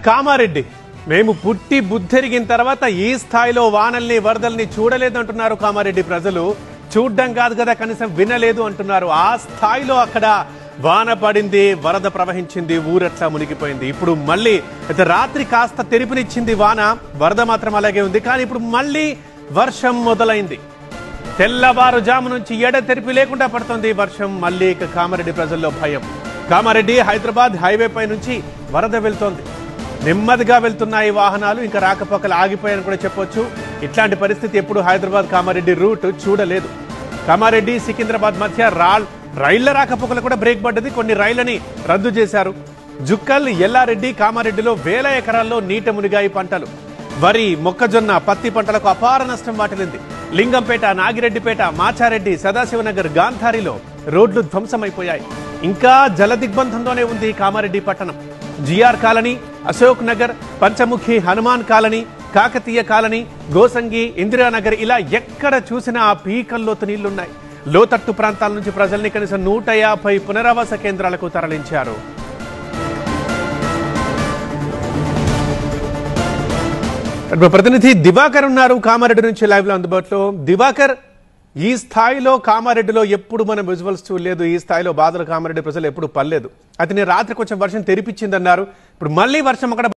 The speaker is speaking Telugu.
కామారెడ్డి మేము పుట్టి బుద్ధెరిగిన తర్వాత ఈ స్థాయిలో వానల్ని వరదల్ని చూడలేదంటున్నారు కామారెడ్డి ప్రజలు. చూడ్డం కాదు కదా, కనీసం వినలేదు అంటున్నారు. ఆ స్థాయిలో అక్కడ వాన పడింది, వరద ప్రవహించింది, ఊరట్లా మునిగిపోయింది. ఇప్పుడు మళ్ళీ రాత్రి కాస్త తెరిపినిచ్చింది వాన, వరద మాత్రం అలాగే ఉంది. కానీ ఇప్పుడు మళ్ళీ వర్షం మొదలైంది. తెల్లవారుజాము నుంచి ఎడతెరిపి లేకుండా పడుతుంది వర్షం. మళ్ళీ కామారెడ్డి ప్రజల్లో భయం. కామారెడ్డి హైదరాబాద్ హైవే పై నుంచి వరద వెళ్తోంది. నెమ్మదిగా వెళ్తున్నాయి వాహనాలు, ఇంకా రాకపోకలు ఆగిపోయాయని కూడా చెప్పొచ్చు. ఇట్లాంటి పరిస్థితి ఎప్పుడు హైదరాబాద్ కామారెడ్డి రూట్ చూడలేదు. కామారెడ్డి సికింద్రాబాద్ మధ్య రైళ్ల రాకపోకలు కూడా బ్రేక్ పడ్డది. కొన్ని రైళ్లని రద్దు చేశారు. జుక్కల్, ఎల్లారెడ్డి, కామారెడ్డిలో వేల ఎకరాల్లో నీట మునిగాయి పంటలు. వరి, మొక్కజొన్న, పత్తి పంటలకు అపార నష్టం వాటిల్లింది. లింగంపేట, నాగిరెడ్డిపేట, మాచారెడ్డి, సదాశివనగర్, గాంధారిలో రోడ్లు ధ్వంసమైపోయాయి. ఇంకా జలదిగ్బంధంలోనే ఉంది కామారెడ్డి పట్టణం. GR colony, Ashok Nagar, Panchamukhi, Hanuman colony, Kakatiya colony, Gosangi, Indiranagar, ఇలా ఎక్కడ చూసినా ఆ పీకల్లోతు నీళ్లున్నాయి. లోతట్టు ప్రాంతాల నుంచి ప్రజల్ని కనీసం 150 పునరావాస కేంద్రాలకు తరలించారు. ప్రతినిధి దివాకర్ ఉన్నారు కామారెడ్డి నుంచి లైవ్ లో అందుబాటులో. దివాకర్, ఈ స్థాయిలో కామారెడ్డిలో ఎప్పుడు మనం విజువల్స్ చూడలేదు. ఈ స్థాయిలో బాధలు కామారెడ్డి ప్రజలు ఎప్పుడు పడలేదు. అయితే రాత్రి కొంచెం వర్షం తెరిపించిందన్నారు. ఇప్పుడు మళ్ళీ వర్షం అక్కడ